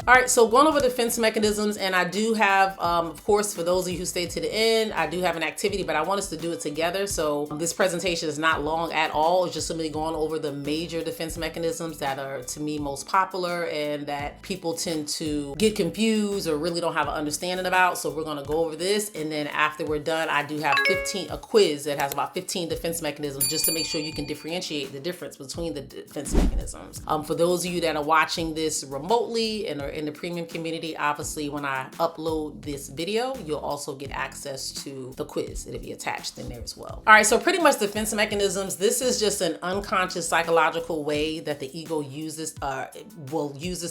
All right, so going over defense mechanisms, and I do have, of course, for those of you who stayed to the end, I do have an activity, but I want us to do it together. So this presentation is not long at all. It's just simply going over the major defense mechanisms that are, to me, most popular and that people tend to get confused or really don't have an understanding about. So we're going to go over this, and then after we're done, I do have a quiz that has about 15 defense mechanisms just to make sure you can differentiate the difference between the defense mechanisms. For those of you that are watching this remotely and are in the premium community, obviously when I upload this video, you'll also get access to the quiz. It'll be attached in there as well. All right, so pretty much defense mechanisms, this is just an unconscious psychological way that the ego will use this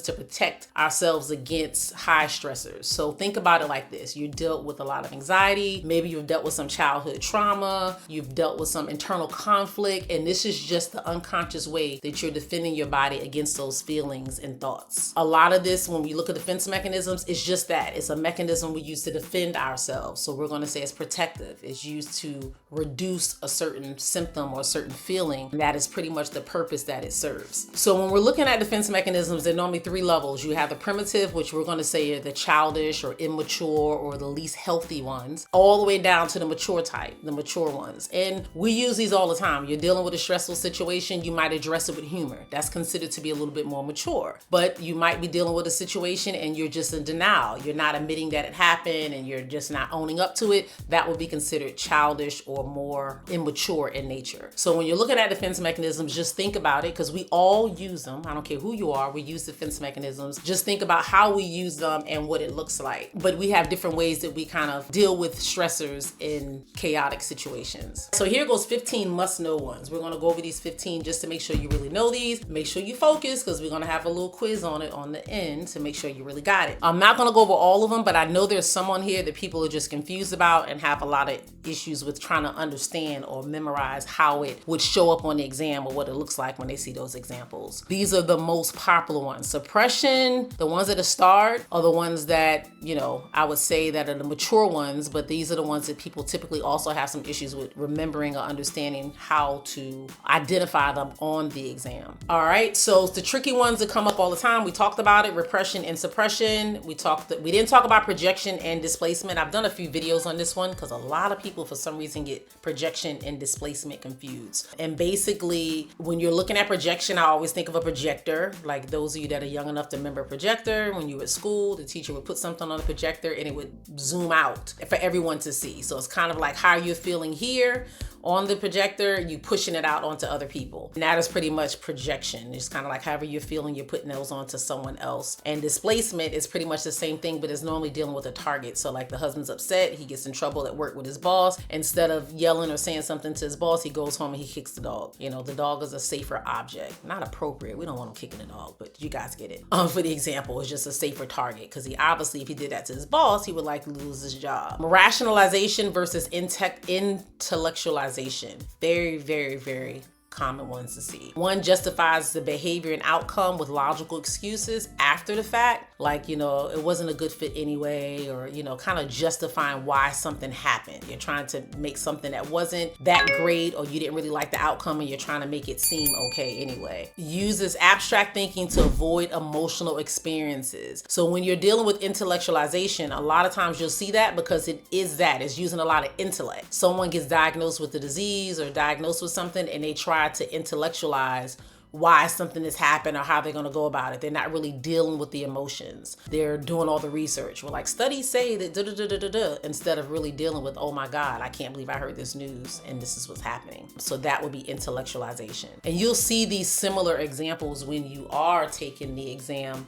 to protect ourselves against high stressors. So think about it like this. You dealt with a lot of anxiety. Maybe you've dealt with some childhood trauma. You've dealt with some internal conflict. And this is just the unconscious way that you're defending your body against those feelings and thoughts. A lot of this, when we look at defense mechanisms, it's just that. It's a mechanism we use to defend ourselves. So we're going to say it's protective. It's used to reduce a certain symptom or a certain feeling. And that is pretty much the purpose that it serves. So when we're looking at defense mechanisms, there are normally three levels. You have the primitive, which we're going to say are the childish or immature or the least healthy ones, all the way down to the mature type, the mature ones. And we use these all the time. You're dealing with a stressful situation, you might address it with humor. That's considered to be a little bit more mature. But you might be dealing with a situation and you're just in denial. You're not admitting that it happened and you're just not owning up to it. That would be considered childish or more immature in nature. So when you're looking at defense mechanisms, just think about it, because we all use them. I don't care who you are, we use defense mechanisms. Just think about how we use them and what it looks like. But we have different ways that we kind of deal with stressors in chaotic situations. So here goes 15 must-know ones. We're going to go over these 15 just to make sure you really know these. Make sure you focus, because we're going to have a little quiz on it on the end to make sure you really got it. I'm not going to go over all of them, but I know there's some on here that people are just confused about and have a lot of issues with trying to understand or memorize how it would show up on the exam or what it looks like when they see those examples. These are the most popular ones. Suppression, the ones that are starred, are the ones that, you know, I would say that are the mature ones, but these are the ones that people typically also have some issues with remembering or understanding how to identify them on the exam. All right, so the tricky ones that come up all the time, we talked about it, repression and suppression. We didn't talk about projection and displacement. I've done a few videos on this one because a lot of people for some reason get projection and displacement confused. And basically, when you're looking at projection, I always think of a projector. Like those of you that are young enough to remember a projector, when you were at school, the teacher would put something on the projector and it would zoom out for everyone to see. So it's kind of like how you're feeling here on the projector, you pushing it out onto other people. And that is pretty much projection. It's kind of like however you're feeling, you're putting those onto someone else. And displacement is pretty much the same thing, but it's normally dealing with a target. So like the husband's upset, he gets in trouble at work with his boss. Instead of yelling or saying something to his boss, he goes home and he kicks the dog. You know, the dog is a safer object. Not appropriate. We don't want him kicking the dog, but you guys get it. For the example, it's just a safer target because he obviously, if he did that to his boss, he would likely lose his job. Rationalization versus intellectualization. Very, very, very common ones to see. One justifies the behavior and outcome with logical excuses after the fact, like, you know, it wasn't a good fit anyway, or, you know, kind of justifying why something happened. You're trying to make something that wasn't that great, or you didn't really like the outcome and you're trying to make it seem okay anyway. Uses abstract thinking to avoid emotional experiences. So when you're dealing with intellectualization, a lot of times you'll see that because it is that. It's using a lot of intellect. Someone gets diagnosed with a disease or diagnosed with something and they try to intellectualize why something has happened or how they're going to go about it. They're not really dealing with the emotions. They're doing all the research. We're like, studies say that instead of really dealing with, oh my God, I can't believe I heard this news and this is what's happening. So that would be intellectualization. And you'll see these similar examples when you are taking the exam.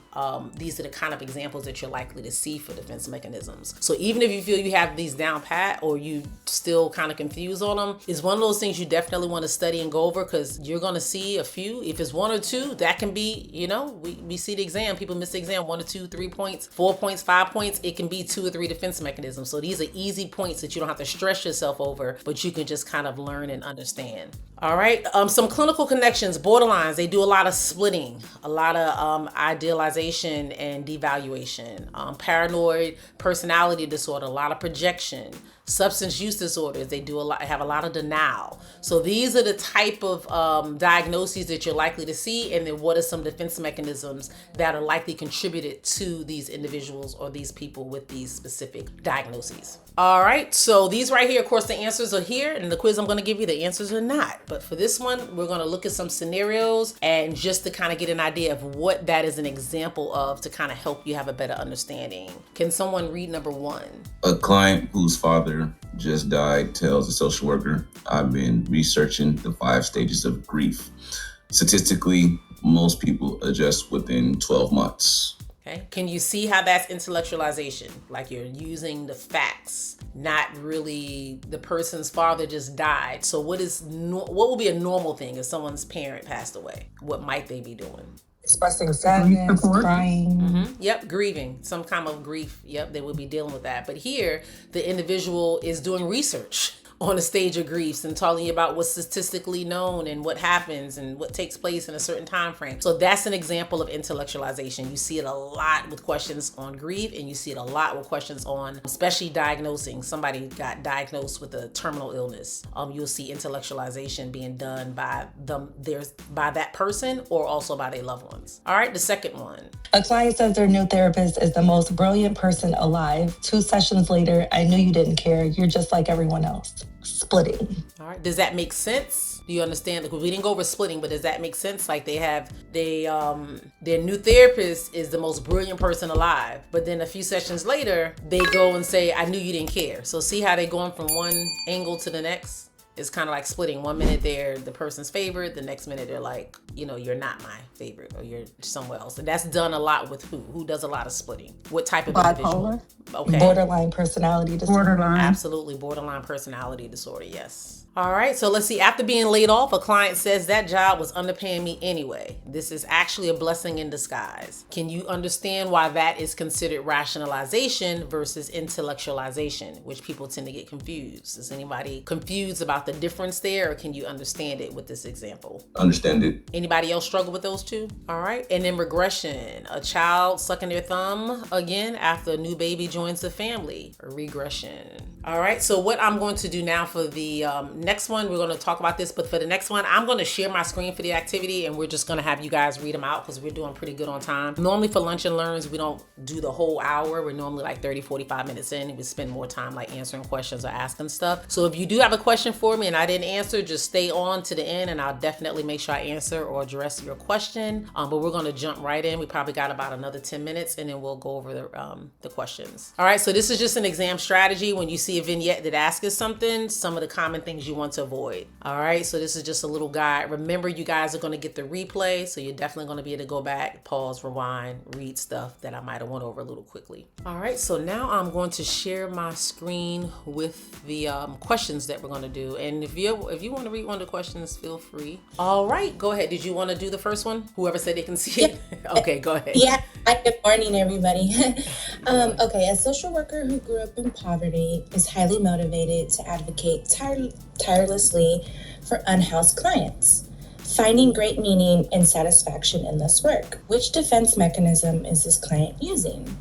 These are the kind of examples that you're likely to see for defense mechanisms. So even if you feel you have these down pat or you still kind of confused on them, it's one of those things you definitely want to study and go over, because you're going to see a few. If it's one or two, that can be, you know, we see the exam, people miss the exam 1 or 2, 3 points, 4 points, 5 points. It can be 2 or 3 defense mechanisms. So these are easy points that you don't have to stress yourself over, but you can just kind of learn and understand. All right. Some clinical connections, borderlines. They do a lot of splitting, a lot of idealization and devaluation, paranoid personality disorder, a lot of projection, Substance use disorders, they have a lot of denial. So these are the type of diagnoses that you're likely to see, and then what are some defense mechanisms that are likely contributed to these individuals or these people with these specific diagnoses. All right, so these right here, of course, the answers are here, and the quiz I'm going to give you, the answers are not. But for this one, we're going to look at some scenarios and just to kind of get an idea of what that is an example of to kind of help you have a better understanding. Can someone read number 1? A client whose father just died tells a social worker, "I've been researching the 5 stages of grief. Statistically, most people adjust within 12 months. Okay. Can you see how that's intellectualization? Like you're using the facts, not really the person's father just died. So what would be a normal thing if someone's parent passed away? What might they be doing? Expressing sadness, crying. Yep, grieving, some kind of grief. Yep, they would be dealing with that. But here, the individual is doing research on a stage of griefs and telling you about what's statistically known and what happens and what takes place in a certain time frame. So that's an example of intellectualization. You see it a lot with questions on grief, and you see it a lot with questions on especially diagnosing. Somebody got diagnosed with a terminal illness. You'll see intellectualization being done by that person or also by their loved ones. All right, the second one. A client says their new therapist is the most brilliant person alive. 2 sessions later, I knew you didn't care. You're just like everyone else. Splitting. All right. Does that make sense? Do you understand? Because we didn't go over splitting, but does that make sense? Like their new therapist is the most brilliant person alive, but then a few sessions later, they go and say, I knew you didn't care. So see how they're going from one angle to the next? It's kind of like splitting. 1 minute they're the person's favorite, the next minute they're like, you're not my favorite, or you're somewhere else. And that's done a lot with who? Who does a lot of splitting? What type of individual? Okay. Borderline personality disorder. Absolutely, borderline personality disorder, yes. All right, so let's see. After being laid off, a client says that job was underpaying me anyway. This is actually a blessing in disguise. Can you understand why that is considered rationalization versus intellectualization, which people tend to get confused? Is anybody confused about the difference there, or can you understand it with this example? Understand it. Anybody else struggle with those two? All right, and then regression. A child sucking their thumb again after a new baby joins the family. A regression. All right, so what I'm going to do now for the next one, we're going to talk about this, but for the next one, I'm going to share my screen for the activity, and we're just going to have you guys read them out because we're doing pretty good on time. Normally for Lunch and Learns, we don't do the whole hour. We're normally like 30, 45 minutes in. We spend more time like answering questions or asking stuff. So if you do have a question for me and I didn't answer, just stay on to the end and I'll definitely make sure I answer or address your question. But we're going to jump right in. We probably got about another 10 minutes and then we'll go over the questions. All right, so this is just an exam strategy. When you see a vignette that asks us something, some of the common things you want to avoid. All right, so this is just a little guide. Remember, you guys are going to get the replay, so you're definitely going to be able to go back, pause, rewind, read stuff that I might have went over a little quickly. All right, so now I'm going to share my screen with the questions that we're going to do. And if you want to read one of the questions, feel free. All right, go ahead. Did you want to do the first one? Whoever said they can see it. Okay, go ahead. Yeah. Hi, good morning, everybody. Okay, a social worker who grew up in poverty is highly motivated to advocate tirelessly for unhoused clients, finding great meaning and satisfaction in this work. Which defense mechanism is this client using?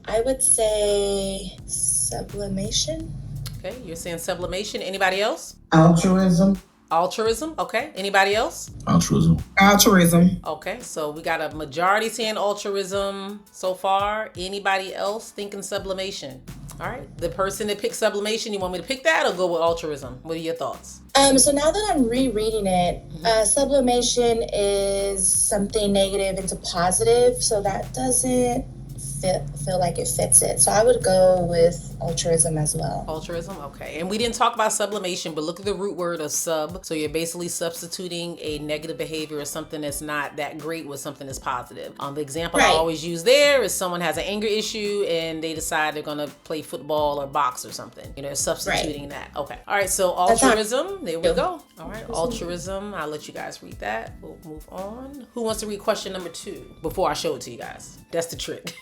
I would say sublimation. Okay, you're saying sublimation. Anybody else? Altruism. Altruism. Okay. Anybody else? Altruism. Altruism. Okay, so we got a majority saying altruism so far. Anybody else thinking sublimation? All right, the person that picked sublimation, you want me to pick that or go with altruism? What are your thoughts? So now that I'm rereading it, sublimation is something negative into positive, so that doesn't feel like it fits it. So I would go with altruism as well. Altruism, okay. And we didn't talk about sublimation, but look at the root word of sub. So you're basically substituting a negative behavior or something that's not that great with something that's positive. The example I always use there is someone has an anger issue and they decide they're going to play football or box or something. Substituting that. Okay. All right, so altruism, there we go. All right, altruism. I'll let you guys read that. We'll move on. Who wants to read question number 2 before I show it to you guys? That's the trick.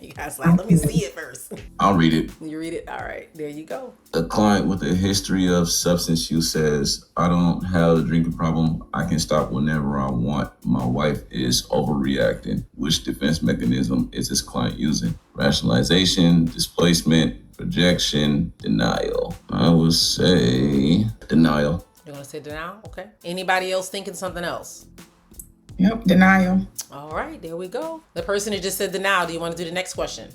You guys like, let me see it first. I'll read it. You read it? All right, there you go. A client with a history of substance use says, I don't have a drinking problem. I can stop whenever I want. My wife is overreacting. Which defense mechanism is this client using? Rationalization, displacement, projection, denial. I would say denial. You're gonna say denial? Okay. Anybody else thinking something else? Yep, denial. All right, there we go. The person who just said denial, do you want to do the next question?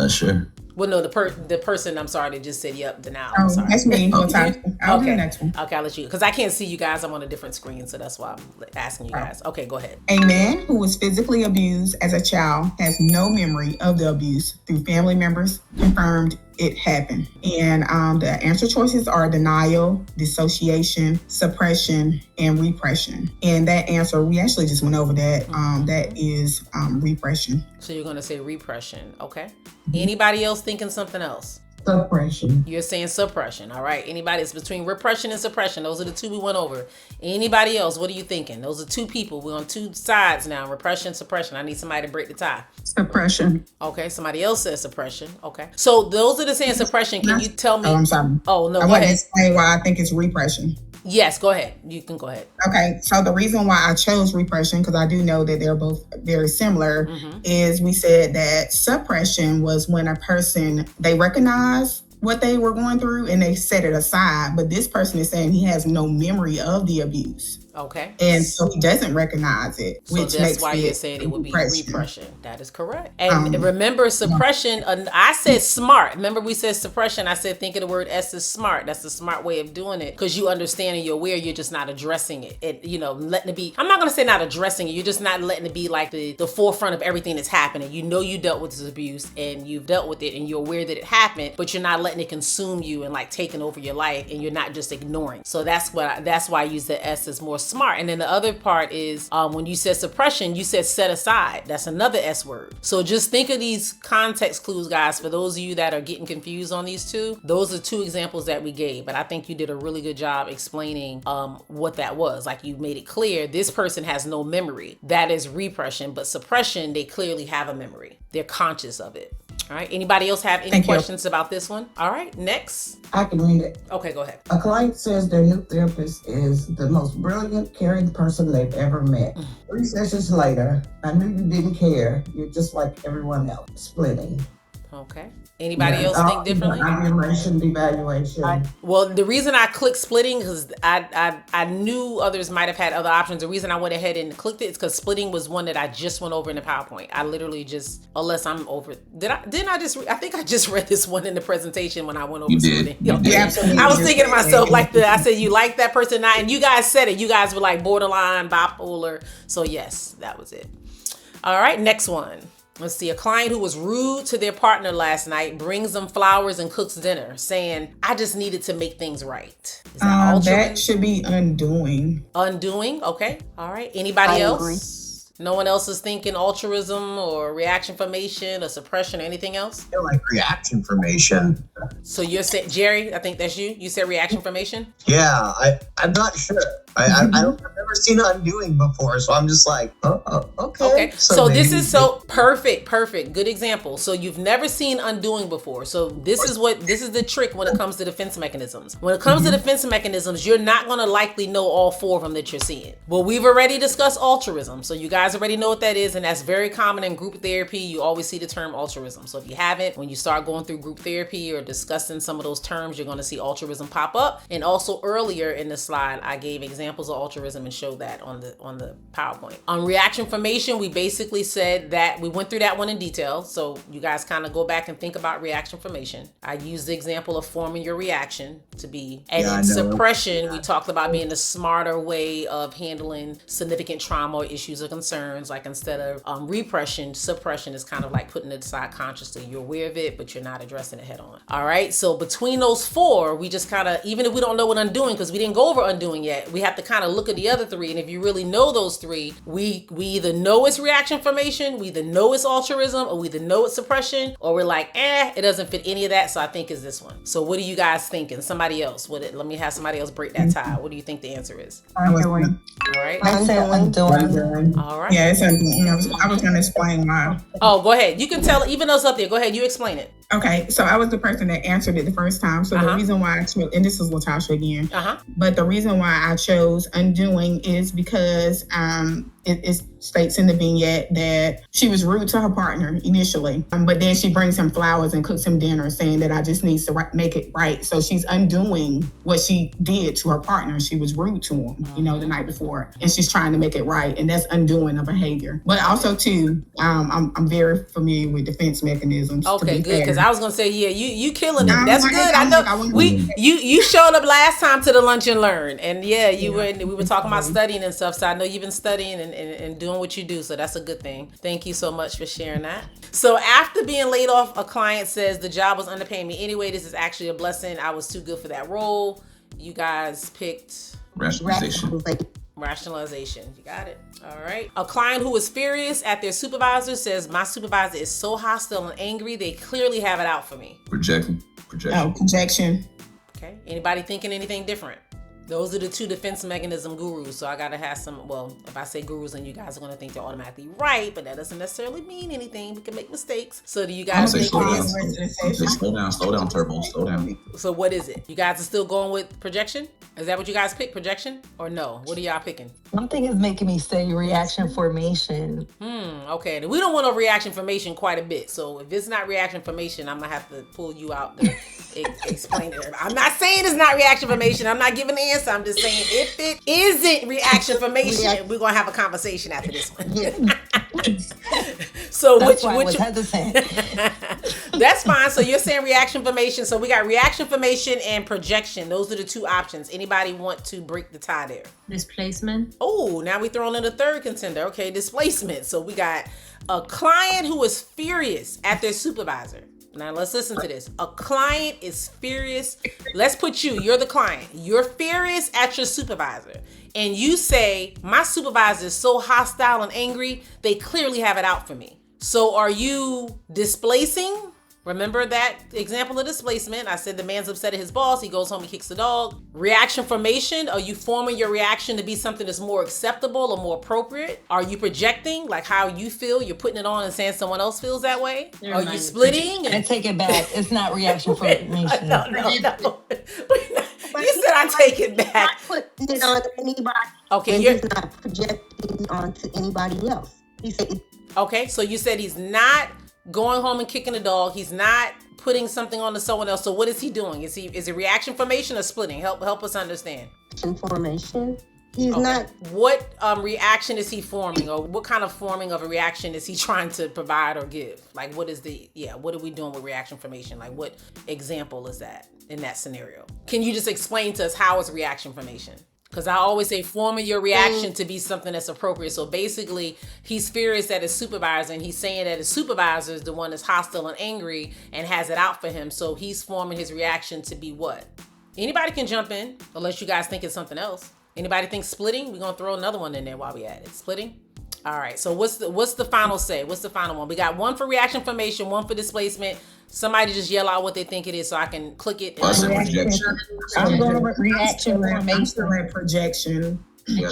Sure. Well, no, the person, I'm sorry, that just said, yep, denial. Oh, I'm sorry. that's me. Okay. I'll do the next one. Okay, I'll let you, because I can't see you guys. I'm on a different screen, so that's why I'm asking you guys. Okay, go ahead. A man who was physically abused as a child has no memory of the abuse through family members confirmed it happened. And the answer choices are denial, dissociation, suppression, and repression. And that answer, we actually just went over that. That is repression. So you're going to say repression. Okay. Anybody else thinking something else? Suppression. You're saying suppression. All right. Anybody? It's between repression and suppression. Those are the two we went over. Anybody else? What are you thinking? Those are two people. We're on two sides now. Repression, suppression. I need somebody to break the tie. Suppression. Okay. Somebody else says suppression. Okay. So those that are saying suppression, can you tell me? Oh, I'm sorry. Oh, no, I go want to ahead. explain why I think it's repression. Yes, go ahead. You can go ahead. Okay, so the reason why I chose repression, because I do know that they're both very similar, is we said that suppression was when a person, they recognize what they were going through and they set it aside. But this person is saying he has no memory of the abuse. Okay. And so he doesn't recognize it, So which that's makes why you're saying it would be repression. That is correct. And remember, suppression, I said smart. Remember we said suppression. I said think of the word S is smart. That's the smart way of doing it, because you understand and you're aware, you're just not addressing it. Letting it be, I'm not going to say not addressing it. You're just not letting it be like the forefront of everything that's happening. You know you dealt with this abuse and you've dealt with it and you're aware that it happened, but you're not letting it consume you and like taking over your life, and you're not just ignoring. So that's why I use the S as more smart. And then the other part is when you said suppression, you said set aside. That's another S word. So just think of these context clues, guys, for those of you that are getting confused on these two. Those are two examples that we gave, but I think you did a really good job explaining what that was. Like, you made it clear this person has no memory. That is repression, but suppression, they clearly have a memory. They're conscious of it. All right. Anybody else have any questions about this one? All right. Next. I can read it. Okay, go ahead. A client says their new therapist is the most brilliant, caring person they've ever met. 3 sessions later, I knew you didn't care. You're just like everyone else, splitting. Okay. Anybody else think differently? Evaluation, devaluation. Well, the reason I clicked splitting, because I knew others might have had other options. The reason I went ahead and clicked it is because splitting was one that I just went over in the PowerPoint. I literally just, unless I'm over, I think I just read this one in the presentation when I went over splitting. You did. Absolutely. I was thinking to myself, I said, you like that person? And you guys said it. You guys were like borderline, bipolar. So yes, that was it. All right, next one. Let's see. A client who was rude to their partner last night brings them flowers and cooks dinner, saying, I just needed to make things right. Is that altering? That should be undoing. Undoing? Okay. All right. Anybody else? Agree. No one else is thinking altruism or reaction formation or suppression or anything else? I feel like reaction formation. So you're saying, Jerry, I think that's you. You said reaction formation? Yeah, I'm not sure. I've never seen undoing before, so I'm just like, okay. Okay, so this is so perfect. Good example. So you've never seen undoing before. So this is the trick when it comes to defense mechanisms. When it comes to defense mechanisms, you're not going to likely know all 4 of them that you're seeing. Well, we've already discussed altruism. So you guys already know what that is, and that's very common in group therapy. You always see the term altruism. So if you haven't, when you start going through group therapy or discussing some of those terms, you're going to see altruism pop up. And also earlier in the slide, I gave examples of altruism and showed that on the PowerPoint. On reaction formation, we basically said that we went through that one in detail. So you guys kind of go back and think about reaction formation. I used the example of forming your reaction to be, and in suppression, we talked about being a smarter way of handling significant trauma or issues or concerns. Like instead of repression, suppression is kind of like putting it aside consciously. You're aware of it, but you're not addressing it head on. All right. So between those 4, we just kind of, even if we don't know what undoing, because we didn't go over undoing yet, we have to kind of look at the other 3. And if you really know those 3, we either know it's reaction formation, we either know it's altruism, or we either know it's suppression, or we're like, it doesn't fit any of that. So I think it's this one. So what are you guys thinking? Somebody else with it. Let me have somebody else break that tie. What do you think the answer is? Undoing. All right. I say undoing. All right. Yeah, it's undoing. I was going to explain mine. Oh, go ahead. You can tell even those up there. Go ahead. You explain it. Okay, so I was the person that answered it the first time. So the reason why I chose, and this is Latasha again, but the reason why I chose undoing is because it states in the vignette that she was rude to her partner initially, but then she brings him flowers and cooks him dinner, saying that I just need to make it right. So she's undoing what she did to her partner. She was rude to him, the night before, and she's trying to make it right, and that's undoing a behavior. But also too, I'm very familiar with defense mechanisms. Okay, good, because I was gonna say, yeah, you killing it. That's good. I know you showed up last time to the Lunch and Learn, and we were talking about studying and stuff. So I know you've been studying and doing what you do. So that's a good thing. Thank you so much for sharing that. So after being laid off, a client says the job was underpaying me anyway. This is actually a blessing. I was too good for that role. You guys picked rationalization. You got it. All right. A client who is furious at their supervisor says, my supervisor is so hostile and angry, they clearly have it out for me. Projection. Projection. Okay. Anybody thinking anything different? Those are the two defense mechanism gurus. So I got to have some, if I say gurus, then you guys are going to think they're automatically right, but that doesn't necessarily mean anything. We can make mistakes. So do you guys think slow down, Turbo, slow down. So what is it? You guys are still going with projection? Is that what you guys pick, projection? Or no? What are y'all picking? Something is making me say reaction formation. Okay. We don't want no reaction formation quite a bit. So if it's not reaction formation, I'm going to have to pull you out to explain it. I'm not saying it's not reaction formation. I'm not giving the answer. I'm just saying if it isn't reaction formation, we're going to have a conversation after this one. So that's why I was hesitant. That's fine. So you're saying reaction formation. So we got reaction formation and projection. Those are the two options. Anybody want to break the tie there? Displacement. Oh, now we throwing in a third contender. Okay, displacement. So we got a client who is furious at their supervisor. Now let's listen to this. A client is furious. Let's put you're the client. You're furious at your supervisor. And you say, my supervisor is so hostile and angry, they clearly have it out for me. So are you displacing? Remember that example of displacement? I said the man's upset at his boss. He goes home, he kicks the dog. Reaction formation. Are you forming your reaction to be something that's more acceptable or more appropriate? Are you projecting like how you feel? You're putting it on and saying someone else feels that way? Are you splitting? I take it back. It's not reaction formation. No. You said I take it back. Not putting it on anybody. Okay, he's not projecting onto anybody else. He said. Okay, so you said he's not going home and kicking the dog. He's not putting something on to someone else. So what is he doing? Is it reaction formation or splitting? Help us understand. Information. He's not. What reaction is he forming, or what kind of forming of a reaction is he trying to provide or give? Like, what are we doing with reaction formation? Like, what example is that in that scenario? Can you just explain to us how is reaction formation? Because I always say forming your reaction to be something that's appropriate. So basically, he's furious at his supervisor, and he's saying that his supervisor is the one that's hostile and angry and has it out for him. So he's forming his reaction to be what? Anybody can jump in, unless you guys think it's something else. Anybody think splitting? We're going to throw another one in there while we at it. Splitting? All right. So what's the final say? What's the final one? We got one for reaction formation, one for displacement. Somebody just yell out what they think it is so I can click it. I'm going with reaction formation. Projection.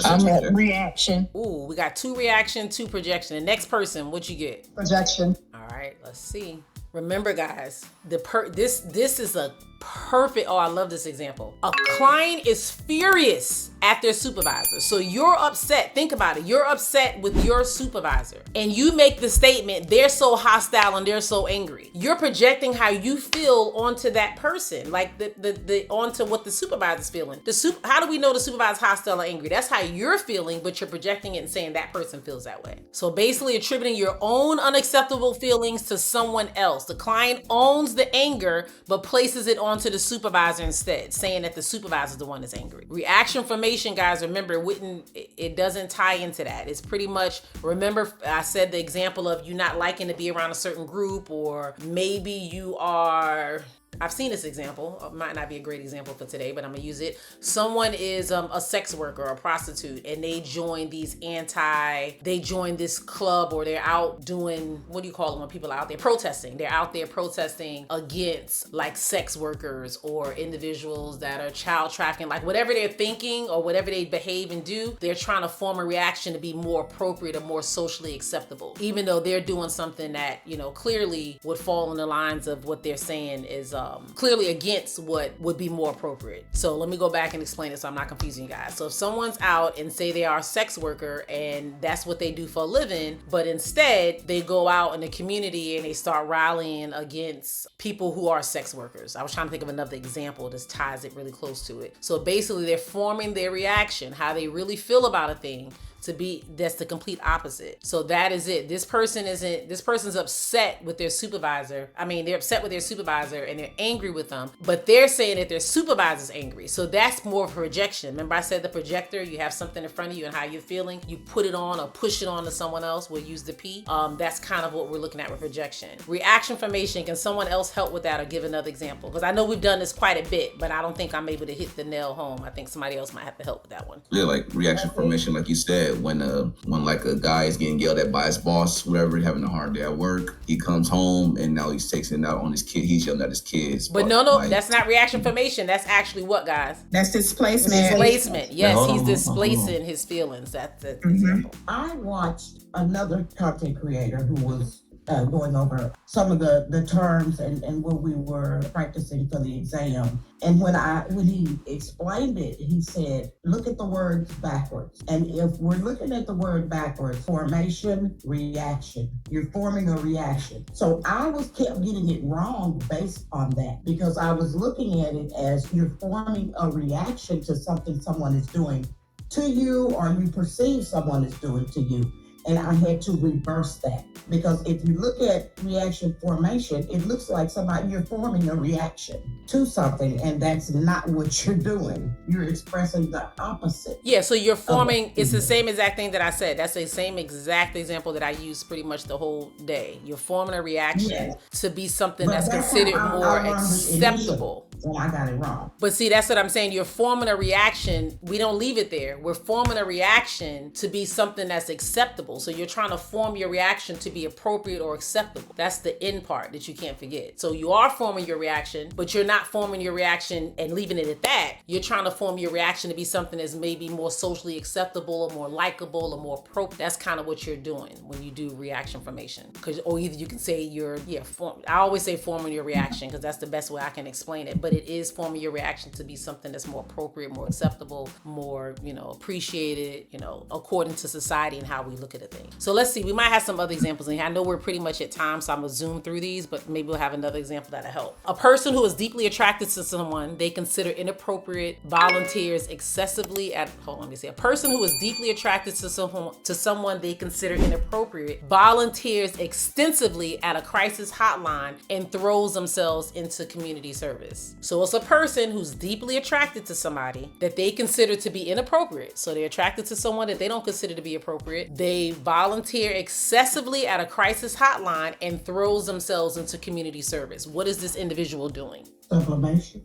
I'm at reaction. Ooh, we got 2 reaction, 2 projection. The next person, what you get? Projection. All right, let's see. Remember, guys, this is a perfect. Oh, I love this example. A client is furious at their supervisor. So you're upset. Think about it. You're upset with your supervisor, and you make the statement, they're so hostile and they're so angry. You're projecting how you feel onto that person, like the onto what the supervisor's feeling. How do we know the supervisor's hostile or angry? That's how you're feeling, but you're projecting it and saying that person feels that way. So basically attributing your own unacceptable feelings to someone else. The client owns the anger, but places it onto the supervisor instead, saying that the supervisor is the one that's angry. Reaction formation, guys, remember, it doesn't tie into that. It's pretty much, remember I said the example of you not liking to be around a certain group, or maybe you are, I've seen this example. It might not be a great example for today, but I'm gonna use it. Someone is a sex worker or a prostitute, and they join this club, or they're out doing, what do you call it when people are out there protesting? They're out there protesting against like sex workers or individuals that are child trafficking, like whatever they're thinking or whatever they behave and do, they're trying to form a reaction to be more appropriate or more socially acceptable, even though they're doing something that, clearly would fall in the lines of what they're saying is clearly against what would be more appropriate. So let me go back and explain it so I'm not confusing you guys. So if someone's out and say they are a sex worker and that's what they do for a living, but instead they go out in the community and they start rallying against people who are sex workers. I was trying to think of another example that ties it really close to it. So basically they're forming their reaction, how they really feel about a thing, that's the complete opposite. So that is it. This person's upset with their supervisor. I mean, they're upset with their supervisor and they're angry with them, but they're saying that their supervisor's angry. So that's more of a projection. Remember I said the projector, you have something in front of you and how you're feeling, you put it on or push it on to someone else. We'll use the P. That's kind of what we're looking at with projection. Reaction formation, can someone else help with that or give another example? Because I know we've done this quite a bit, but I don't think I'm able to hit the nail home. I think somebody else might have to help with that one. Yeah, like reaction formation, like you said, when like a guy is getting yelled at by his boss, whatever, having a hard day at work, he comes home and now he's taking it out on his kid. He's yelling at his kids. But no, that's not reaction formation. That's actually what, guys? That's displacement. Displacement. Yes, he's displacing his feelings. That's the example. I watched another content creator who was going over some of the terms and what we were practicing for the exam. And when he explained it, he said, look at the words backwards. And if we're looking at the word backwards, formation, reaction, you're forming a reaction. So I kept getting it wrong based on that, because I was looking at it as you're forming a reaction to something someone is doing to you or you perceive someone is doing to you. And I had to reverse that, because if you look at reaction formation, it looks like you're forming a reaction to something, and that's not what you're doing. You're expressing the opposite. Yeah, so you're forming, it's the same exact thing that I said. That's the same exact example that I used pretty much the whole day. You're forming a reaction to be something that's considered more acceptable. Well, I got it wrong. But see, that's what I'm saying. You're forming a reaction. We don't leave it there. We're forming a reaction to be something that's acceptable. So you're trying to form your reaction to be appropriate or acceptable. That's the end part that you can't forget. So you are forming your reaction, but you're not forming your reaction and leaving it at that. You're trying to form your reaction to be something that's maybe more socially acceptable or more likable or more appropriate. That's kind of what you're doing when you do reaction formation. Or either you can say I always say forming your reaction because that's the best way I can explain it. But it is forming your reaction to be something that's more appropriate, more acceptable, more, appreciated, according to society and how we look at a thing. So let's see, we might have some other examples in here. I know we're pretty much at time, so I'm gonna zoom through these, but maybe we'll have another example that'll help. A person who is deeply attracted to someone they consider inappropriate volunteers excessively at, a person who is deeply attracted to someone they consider inappropriate volunteers extensively at a crisis hotline and throws themselves into community service. So it's a person who's deeply attracted to somebody that they consider to be inappropriate. So they're attracted to someone that they don't consider to be appropriate. They volunteer excessively at a crisis hotline and throws themselves into community service. What is this individual doing? Sublimation.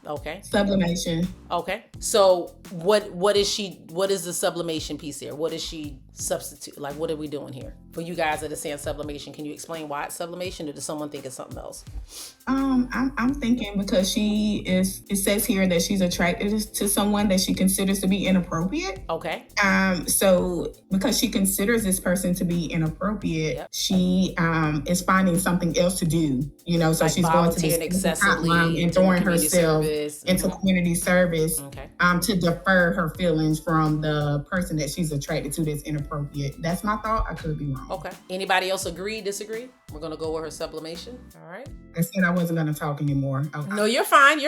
Okay. Sublimation. Okay. So what is the sublimation piece here? What is she substitute? Like, what are we doing here? For you guys that are saying sublimation, can you explain why it's sublimation, or does someone think it's something else? I'm thinking because it says here that she's attracted to someone that she considers to be inappropriate. Okay. So because she considers this person to be inappropriate, she is finding something else to do, so like she's going to this hotline and throwing herself into community service to defer her feelings from the person that she's attracted to that's inappropriate. That's my thought. I could be wrong. Okay. Anybody else agree, disagree? We're going to go with her sublimation. All right. I said I wasn't going to talk anymore. Okay. No, you're fine.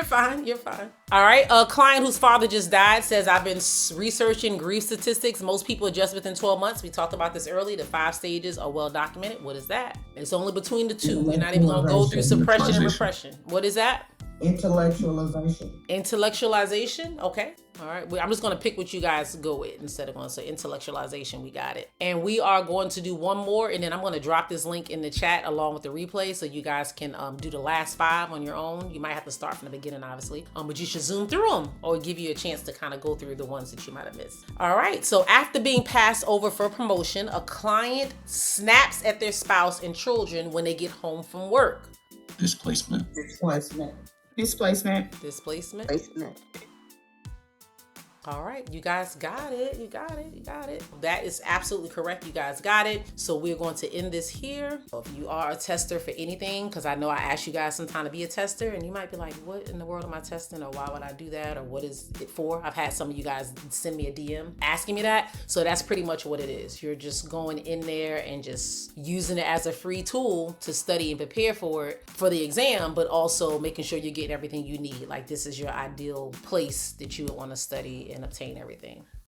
All right. A client whose father just died says, I've been researching grief statistics. Most people adjust within 12 months. We talked about this earlier. The 5 stages are well documented. What is that? It's only between the 2. We're not even going to go through suppression and repression. What is that? Intellectualization. Okay. All right. I'm just going to pick what you guys go with instead of going to say intellectualization. We got it. And we are going to do one more, and then I'm going to drop this link in the chat along with the replay so you guys can do the last 5 on your own. You might have to start from the beginning, obviously, but you should zoom through them or give you a chance to kind of go through the ones that you might have missed. All right. So after being passed over for promotion, a client snaps at their spouse and children when they get home from work. Displacement. All right, you guys got it. You got it. You got it. That is absolutely correct. You guys got it. So we're going to end this here. If you are a tester for anything, because I know I asked you guys sometime to be a tester, and you might be like, what in the world am I testing? Or why would I do that? Or what is it for? I've had some of you guys send me a DM asking me that. So that's pretty much what it is. You're just going in there and just using it as a free tool to study and prepare for it for the exam, but also making sure you're getting everything you need. Like this is your ideal place that you would want to study and obtain everything.